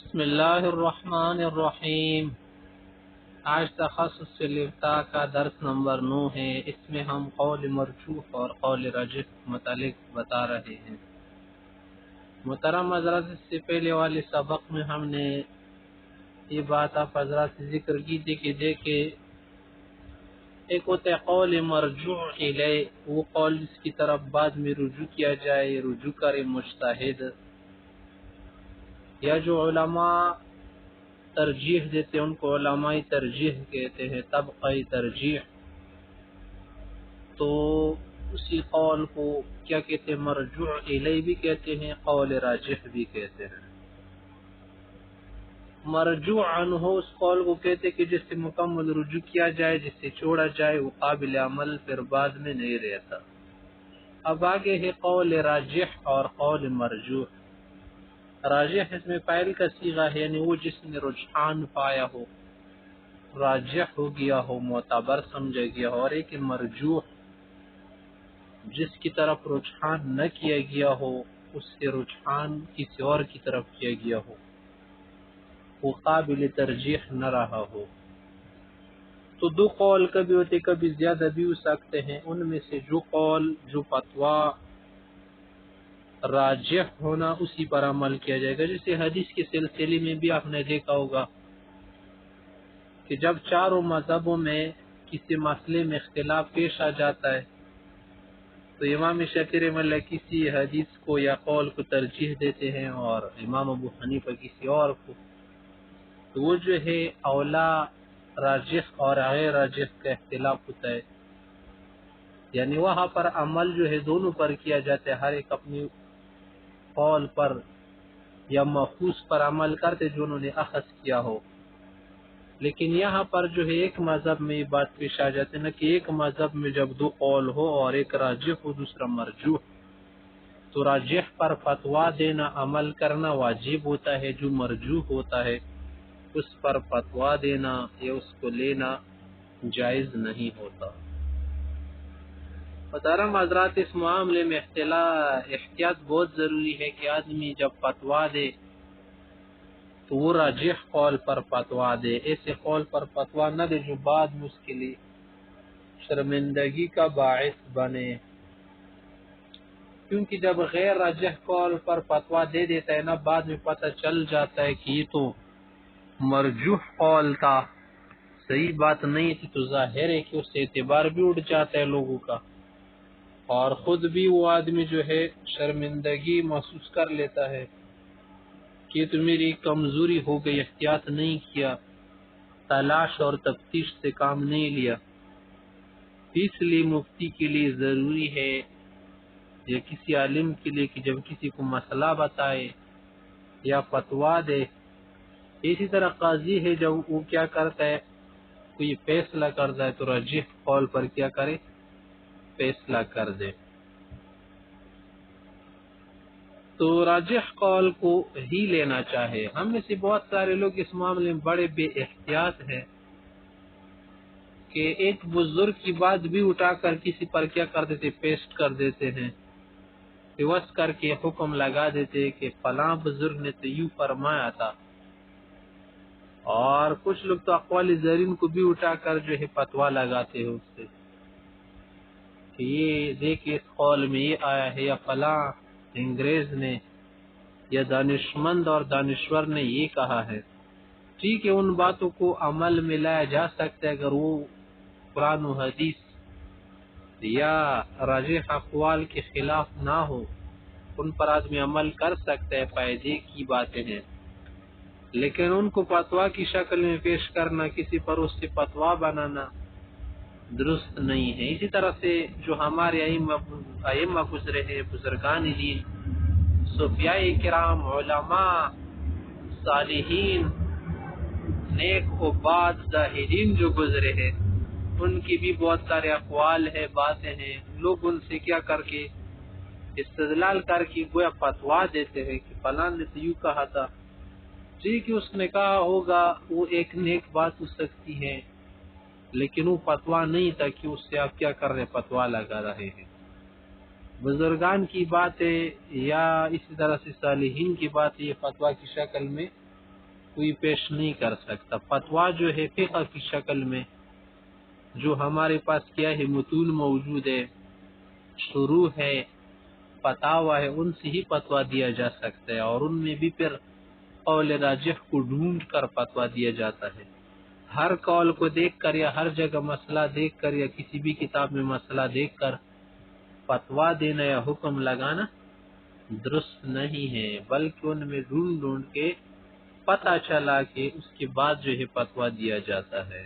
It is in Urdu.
بسم اللہ الرحمن الرحیم۔ آج تخصص سے لفتا کا درس نمبر 9 ہے۔ اس میں ہم قول مرجوح اور قول راجح متعلق بتا رہے ہیں۔ محترم حضرات، اس سے پہلے والے سبق میں ہم نے یہ بات آپ حضرات سے ذکر کی تھی کہ دیکھے ایک ہوتا ہے قول مرجوع الیہ، وہ قول جس کی طرف بعد میں رجوع کیا جائے، رجوع کرے مجتہد، یا جو علماء ترجیح دیتے ہیں ان کو علماء ترجیح کہتے ہیں، طبقہ ترجیح۔ تو اسی قول کو کیا کہتے ہیں؟ مرجوع الیہ بھی کہتے ہیں، قول راجح بھی کہتے ہیں۔ مرجوع عنہ اس قول کو کہتے ہیں کہ جس سے مکمل رجوع کیا جائے، جس سے چھوڑا جائے وہ قابل عمل پھر بعد میں نہیں رہتا۔ اب آگے ہے قول راجح اور قول مرجوح۔ راجح اس میں فاعل کا صیغہ ہے، یعنی وہ جس نے رجحان پایا ہو، راجح ہو گیا ہو، معتبر سمجھا گیا ہو، اور ایک مرجوح جس کی طرف رجحان نہ کیا گیا ہو، اس سے رجحان کسی اور کی طرف کیا گیا ہو، وہ قابل ترجیح نہ رہا ہو۔ تو دو قول کبھی ہوتے، کبھی زیادہ بھی ہو سکتے ہیں۔ ان میں سے جو قول، جو فتویٰ راجح ہونا، اسی پر عمل کیا جائے گا۔ جیسے حدیث کے سلسلے میں بھی آپ نے دیکھا ہوگا کہ جب چاروں مذہبوں میں کسی مسئلے میں اختلاف پیش آ جاتا ہے تو امام شافعی رحمہ اللہ کسی حدیث کو یا قول کو ترجیح دیتے ہیں اور امام ابو حنیفہ کسی اور کو۔ تو وہ جو ہے اولا راجح اور غیر راجح کا اختلاف ہوتا ہے، یعنی وہاں پر عمل جو ہے دونوں پر کیا جاتا ہے، ہر ایک اپنی قول پر یا ماخوذ پر عمل کرتے جو انہوں نے اخذ کیا ہو۔ لیکن یہاں پر جو ہے ایک مذہب میں یہ بات پیش آ جاتی ہے نا کہ ایک مذہب میں جب دو قول ہو اور ایک راجح ہو دوسرا مرجوح، تو راجح پر فتویٰ دینا، عمل کرنا واجب ہوتا ہے، جو مرجوح ہوتا ہے اس پر فتویٰ دینا یا اس کو لینا جائز نہیں ہوتا۔ محترم حضرات، اس معاملے میں احتیاط بہت ضروری ہے کہ آدمی جب فتویٰ دے تو وہ راجح قول پر فتویٰ دے، ایسے قول پر فتویٰ نہ دے جو بعد میں اس کے لیے شرمندگی کا باعث بنے، کیونکہ جب غیر راجح قول پر فتویٰ دے دیتا ہے نا، بعد میں پتہ چل جاتا ہے کہ یہ تو مرجوح قول تھا، صحیح بات نہیں تھی، تو ظاہر ہے کہ اس سے اعتبار بھی اٹھ جاتا ہے لوگوں کا، اور خود بھی وہ آدمی جو ہے شرمندگی محسوس کر لیتا ہے کہ تو میری کمزوری ہو گئی، احتیاط نہیں کیا، تلاش اور تفتیش سے کام نہیں لیا۔ اس لیے مفتی کے لیے ضروری ہے یا کسی عالم کے لیے کہ جب کسی کو مسئلہ بتائے یا فتویٰ دے، اسی طرح قاضی ہے جب وہ کیا کرتا ہے، کوئی فیصلہ کرتا ہے تو راجح قول پر کیا کرے، فیصلہ کر دے۔ تو راجح قول کو ہی لینا چاہے۔ ہم میں سے بہت سارے لوگ اس معاملے میں بڑے بے احتیاط ہیں کہ ایک بزرگ کی بات بھی اٹھا کر کسی پر کیا کر دیتے، پیسٹ کر دیتے ہیں، پیوس کر کے حکم لگا دیتے کہ فلاں بزرگ نے تو یوں فرمایا تھا، اور کچھ لوگ تو اقوال زرین کو بھی اٹھا کر جو ہے فتویٰ لگاتے ہیں اس سے کہ یہ دیکھیں اس قول میں یہ آیا ہے، یا فلاں انگریز نے یا دانشمند اور دانشور نے یہ کہا ہے۔ ٹھیک ہے، ان باتوں کو عمل میں لایا جا سکتا ہے اگر وہ قرآن و حدیث یا راجح اقوال کے خلاف نہ ہو، ان پر آدمی عمل کر سکتا ہے، فائدے کی باتیں ہیں، لیکن ان کو فتویٰ کی شکل میں پیش کرنا، کسی پر اس سے فتویٰ بنانا درست نہیں ہے۔ اسی طرح سے جو ہمارے ائمہ گزرے ہیں، بزرگان دین، صوفیاء کرام، علماء، صالحین، نیک عباد، زاہدین جو گزرے ہیں، ان کی بھی بہت سارے اقوال ہیں، باتیں ہیں، لوگ ان سے کیا کر کے استدلال کر کے گویا فتویٰ دیتے ہیں کہ فلاں نے تو یوں کہا تھا۔ ٹھیک ہے، اس نے کہا ہوگا، وہ ایک نیک بات ہو سکتی ہے، لیکن وہ فتویٰ نہیں تھا کہ اس سے آپ کیا کر رہے، فتویٰ لگا رہے ہیں۔ بزرگان کی باتیں یا اسی طرح سے صالحین کی باتیں یہ فتویٰ کی شکل میں کوئی پیش نہیں کر سکتا۔ فتویٰ جو ہے فقہ کی شکل میں جو ہمارے پاس کیا ہے متون موجود ہے، شروع ہے، فتاوی ہے، ان سے ہی فتویٰ دیا جا سکتا ہے، اور ان میں بھی پھر قول راجح کو ڈھونڈ کر فتویٰ دیا جاتا ہے۔ ہر قول کو دیکھ کر یا ہر جگہ مسئلہ دیکھ کر یا کسی بھی کتاب میں مسئلہ دیکھ کر فتویٰ دینا یا حکم لگانا درست نہیں ہے، بلکہ ان میں ڈھونڈ کے پتہ چلا کہ اس کے بعد جو ہے فتویٰ دیا جاتا ہے۔